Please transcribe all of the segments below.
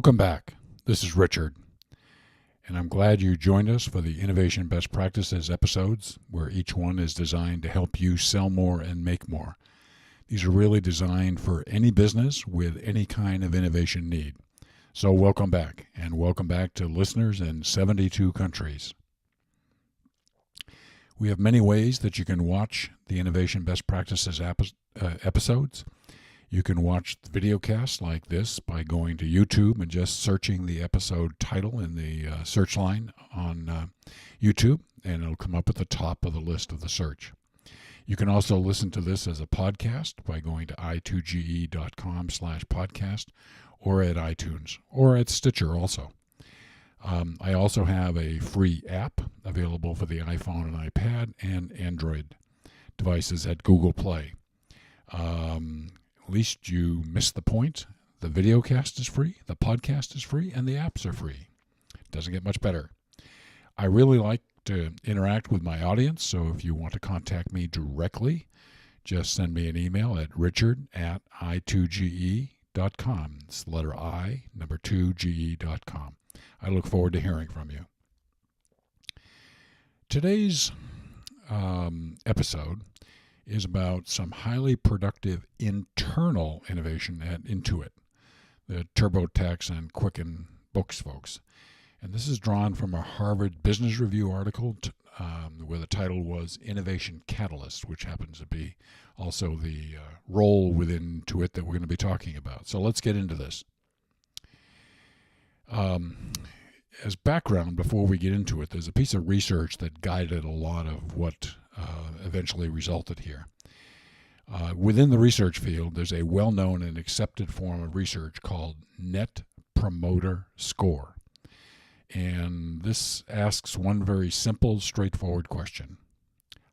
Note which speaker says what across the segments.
Speaker 1: Welcome back. This is Richard, and I'm glad you joined us for the Innovation Best Practices episodes, where each one is designed to help you sell more and make more. These are really designed for any business with any kind of innovation need. So welcome back, and welcome back to listeners in 72 countries. We have many ways that you can watch the Innovation Best Practices episodes. You can watch the VideoCast like this by going to YouTube and just searching the episode title in the search line on YouTube, and it'll come up at the top of the list of the search. You can also listen to this as a podcast by going to i2ge.com/podcast or at iTunes or at Stitcher also. I also have a free app available for the iPhone and iPad and Android devices at Google Play. At least you missed the point. The VideoCast is free, the podcast is free, and the apps are free. Doesn't get much better. I really like to interact with my audience, so if you want to contact me directly, just send me an email at richard@i2ge.com. It's the letter I, number 2, ge.com. I look forward to hearing from you. Today's episode is about some highly productive internal innovation at Intuit, the TurboTax and Quicken Books folks. And this is drawn from a Harvard Business Review article where the title was Innovation Catalyst, which happens to be also the role within Intuit that we're going to be talking about. So let's get into this. As background, before we get into it, there's a piece of research that guided a lot of what eventually resulted here. Within the research field, there's a well-known and accepted form of research called Net Promoter Score. And this asks one very simple, straightforward question.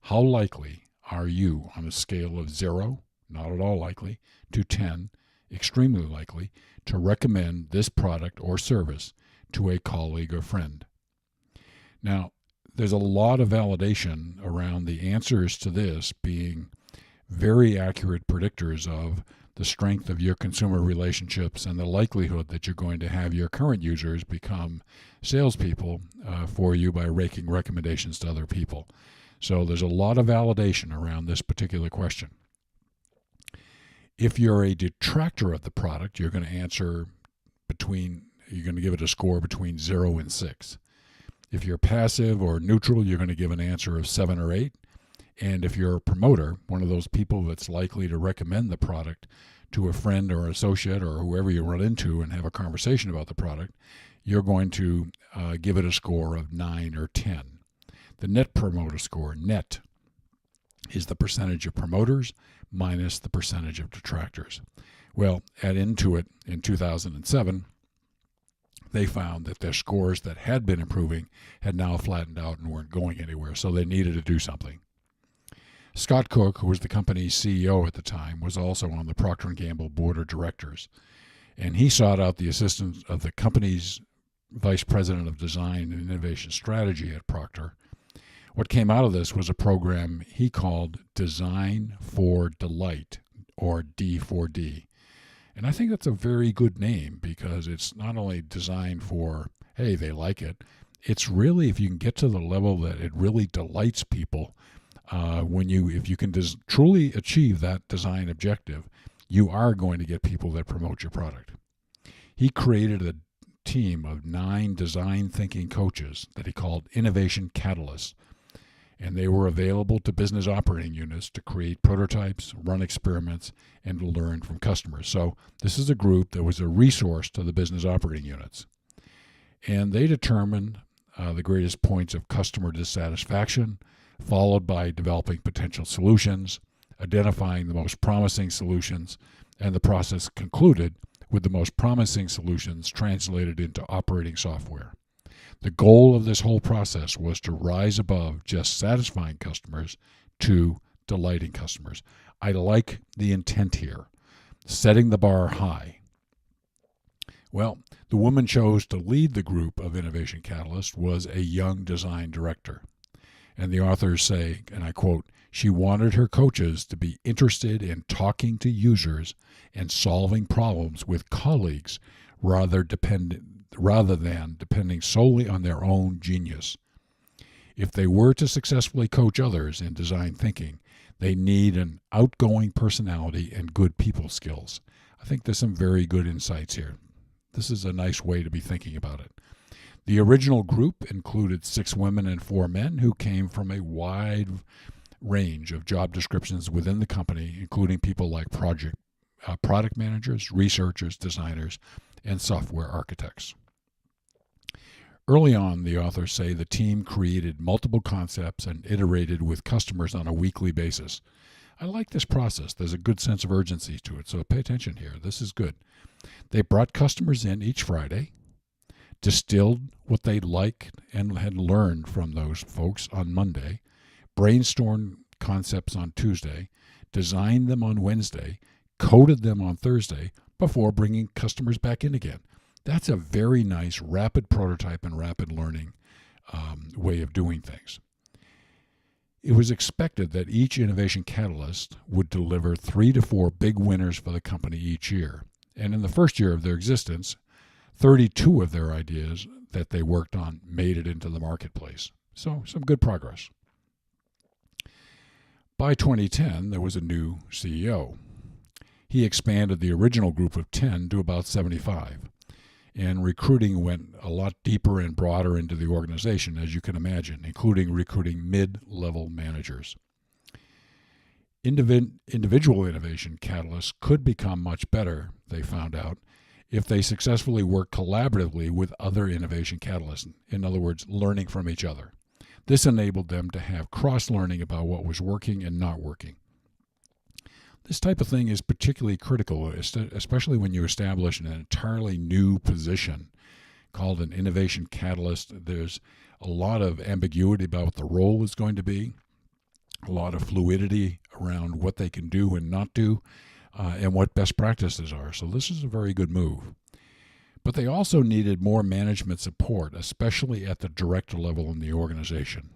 Speaker 1: How likely are you on a scale of 0, not at all likely, to 10, extremely likely, to recommend this product or service to a colleague or friend? Now, there's a lot of validation around the answers to this being very accurate predictors of the strength of your consumer relationships and the likelihood that you're going to have your current users become salespeople for you by making recommendations to other people. So there's a lot of validation around this particular question. If you're a detractor of the product, you're going to give it a score between 0 and 6. If you're passive or neutral, you're going to give an answer of 7 or 8. And if you're a promoter, one of those people that's likely to recommend the product to a friend or associate or whoever you run into and have a conversation about the product, you're going to give it a score of 9 or 10. The Net Promoter Score, net, is the percentage of promoters minus the percentage of detractors. Well, at Intuit in 2007, they found that their scores that had been improving had now flattened out and weren't going anywhere, so they needed to do something. Scott Cook, who was the company's CEO at the time, was also on the Procter & Gamble board of directors, and he sought out the assistance of the company's vice president of design and innovation strategy at Procter. What came out of this was a program he called Design for Delight, or D4D. And I think that's a very good name because it's not only designed for, hey, they like it. It's really, if you can get to the level that it really delights people, if you can truly achieve that design objective, you are going to get people that promote your product. He created a team of 9 design thinking coaches that he called Innovation Catalysts. And they were available to business operating units to create prototypes, run experiments, and to learn from customers. So this is a group that was a resource to the business operating units. And they determined the greatest points of customer dissatisfaction, followed by developing potential solutions, identifying the most promising solutions, and the process concluded with the most promising solutions translated into operating software. The goal of this whole process was to rise above just satisfying customers to delighting customers. I like the intent here, setting the bar high. Well, the woman chose to lead the group of Innovation Catalysts was a young design director. And the authors say, and I quote, "She wanted her coaches to be interested in talking to users and solving problems with colleagues rather than depending solely on their own genius. If they were to successfully coach others in design thinking, they need an outgoing personality and good people skills. I think there's some very good insights here. This is a nice way to be thinking about it. The original group included 6 women and 4 men who came from a wide range of job descriptions within the company, including people like product managers, researchers, designers, and software architects. Early on, the authors say the team created multiple concepts and iterated with customers on a weekly basis. I like this process. There's a good sense of urgency to it, so pay attention here. This is good. They brought customers in each Friday, distilled what they liked and had learned from those folks on Monday, brainstormed concepts on Tuesday, designed them on Wednesday, coded them on Thursday before bringing customers back in again. That's a very nice rapid prototype and rapid learning way of doing things. It was expected that each innovation catalyst would deliver 3 to 4 big winners for the company each year. And in the first year of their existence, 32 of their ideas that they worked on made it into the marketplace. So some good progress. By 2010, there was a new CEO. He expanded the original group of 10 to about 75. And recruiting went a lot deeper and broader into the organization, as you can imagine, including recruiting mid-level managers. Individual innovation catalysts could become much better, they found out, if they successfully work collaboratively with other innovation catalysts, in other words, learning from each other. This enabled them to have cross-learning about what was working and not working. This type of thing is particularly critical, especially when you establish an entirely new position called an innovation catalyst. There's a lot of ambiguity about what the role is going to be, a lot of fluidity around what they can do and not do, and what best practices are. So this is a very good move. But they also needed more management support, especially at the director level in the organization,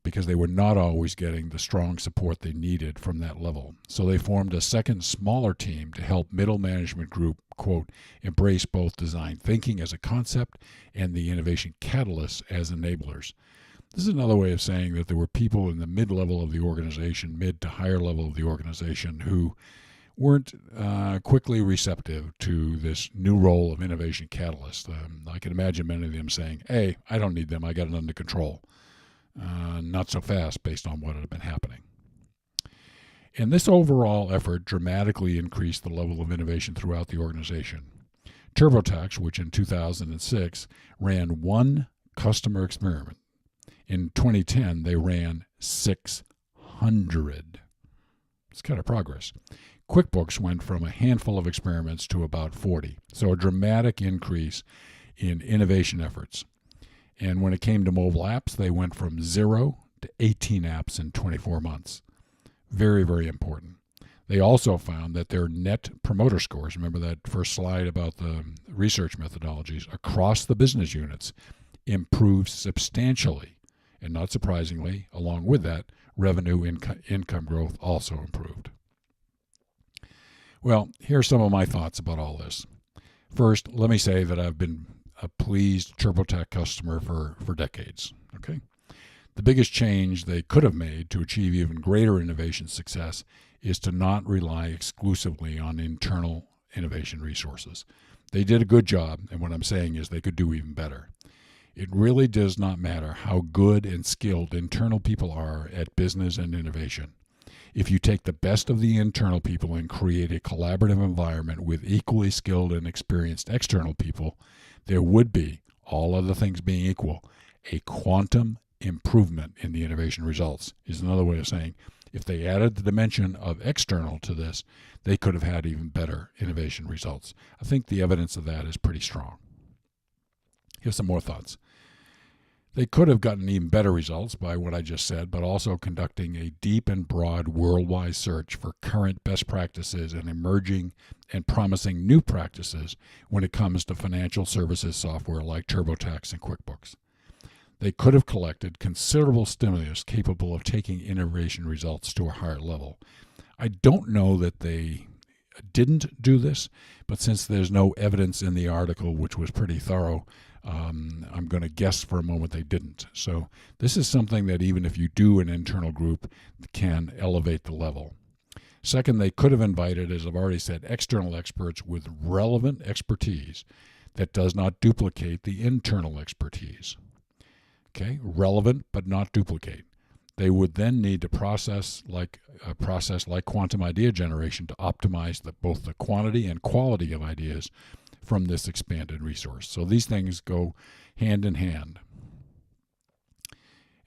Speaker 1: because they were not always getting the strong support they needed from that level. So they formed a second, smaller team to help middle management group, quote, embrace both design thinking as a concept and the innovation catalysts as enablers. This is another way of saying that there were people in the mid-level of the organization, mid to higher level of the organization, who weren't quickly receptive to this new role of innovation catalyst. I can imagine many of them saying, hey, I don't need them, I got it under control. Not so fast based on what had been happening. And this overall effort dramatically increased the level of innovation throughout the organization. TurboTax, which in 2006 ran 1 customer experiment. In 2010, they ran 600. It's kind of progress. QuickBooks went from a handful of experiments to about 40. So a dramatic increase in innovation efforts. And when it came to mobile apps, they went from 0 to 18 apps in 24 months. Very, very important. They also found that their net promoter scores, remember that first slide about the research methodologies, across the business units improved substantially. And not surprisingly, along with that, revenue income growth also improved. Well, here are some of my thoughts about all this. First, let me say that I've been a pleased TurboTax customer for decades. Okay, the biggest change they could have made to achieve even greater innovation success is to not rely exclusively on internal innovation resources. They did a good job, and what I'm saying is they could do even better. It really does not matter how good and skilled internal people are at business and innovation. If you take the best of the internal people and create a collaborative environment with equally skilled and experienced external people, there would be, all other things being equal, a quantum improvement in the innovation results. Is another way of saying, if they added the dimension of external to this, they could have had even better innovation results. I think the evidence of that is pretty strong. Here's some more thoughts. They could have gotten even better results by what I just said, but also conducting a deep and broad worldwide search for current best practices and emerging and promising new practices when it comes to financial services software like TurboTax and QuickBooks. They could have collected considerable stimulus capable of taking innovation results to a higher level. I don't know that they didn't do this, but since there's no evidence in the article, which was pretty thorough, I'm going to guess for a moment they didn't. So this is something that even if you do an internal group, can elevate the level. Second, they could have invited, as I've already said, external experts with relevant expertise that does not duplicate the internal expertise. Okay, relevant but not duplicate. They would then need to process like quantum idea generation to optimize both the quantity and quality of ideas from this expanded resource. So these things go hand in hand.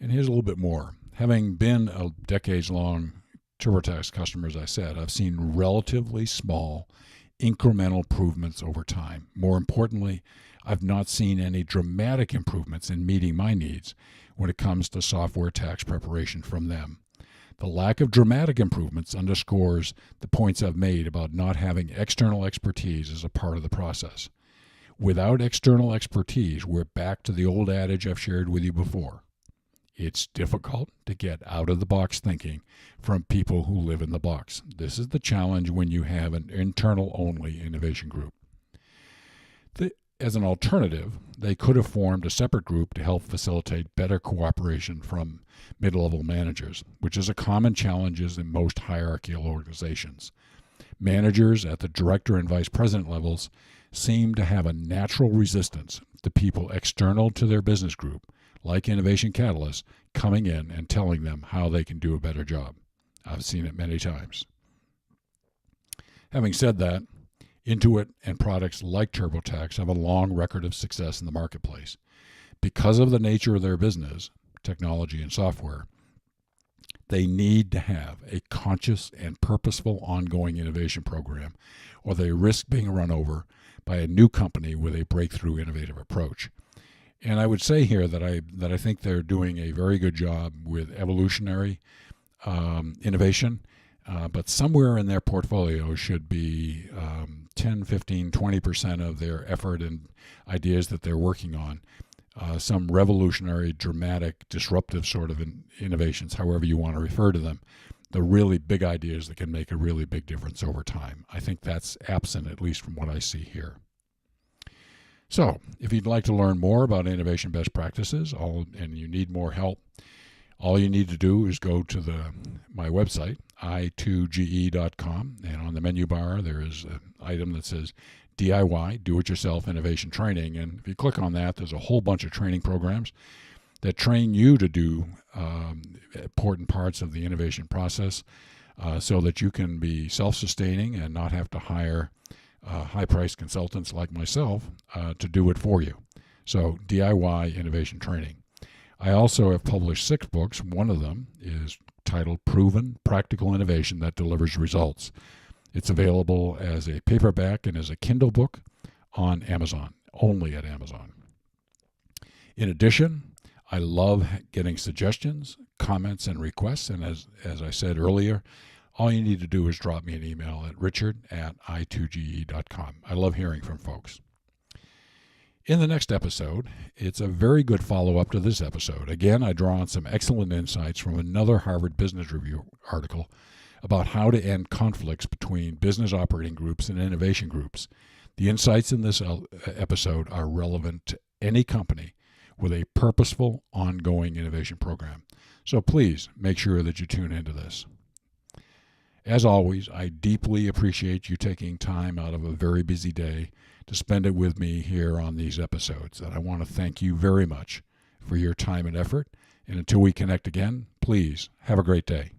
Speaker 1: And here's a little bit more. Having been a decades-long TurboTax customer, as I said, I've seen relatively small incremental improvements over time. More importantly, I've not seen any dramatic improvements in meeting my needs when it comes to software tax preparation from them. The lack of dramatic improvements underscores the points I've made about not having external expertise as a part of the process. Without external expertise, we're back to the old adage I've shared with you before. It's difficult to get out-of-the-box thinking from people who live in the box. This is the challenge when you have an internal-only innovation group. As an alternative, they could have formed a separate group to help facilitate better cooperation from mid-level managers, which is a common challenge in most hierarchical organizations. Managers at the director and vice president levels seem to have a natural resistance to people external to their business group, like Innovation Catalyst, coming in and telling them how they can do a better job. I've seen it many times. Having said that, Intuit and products like TurboTax have a long record of success in the marketplace. Because of the nature of their business, technology and software, they need to have a conscious and purposeful ongoing innovation program, or they risk being run over by a new company with a breakthrough innovative approach. And I would say here that I think they're doing a very good job with evolutionary innovation, but somewhere in their portfolio should be 10, 15, 20% of their effort and ideas that they're working on, some revolutionary, dramatic, disruptive sort of innovations, however you want to refer to them, the really big ideas that can make a really big difference over time. I think that's absent, at least from what I see here. So, if you'd like to learn more about innovation best practices and you need more help, all you need to do is go to my website, i2ge.com, and on the menu bar there is an item that says DIY, Do-It-Yourself Innovation Training, and if you click on that, there's a whole bunch of training programs that train you to do important parts of the innovation process so that you can be self-sustaining and not have to hire high-priced consultants like myself to do it for you. So DIY innovation training. I also have published 6 books. One of them is titled Proven Practical Innovation That Delivers Results. It's available as a paperback and as a Kindle book on Amazon, only at Amazon. In addition, I love getting suggestions, comments, and requests. And as I said earlier, all you need to do is drop me an email at richard@i2ge.com. I love hearing from folks. In the next episode, it's a very good follow-up to this episode. Again, I draw on some excellent insights from another Harvard Business Review article about how to end conflicts between business operating groups and innovation groups. The insights in this episode are relevant to any company with a purposeful, ongoing innovation program. So please make sure that you tune into this. As always, I deeply appreciate you taking time out of a very busy day to spend it with me here on these episodes. And I want to thank you very much for your time and effort. And until we connect again, please have a great day.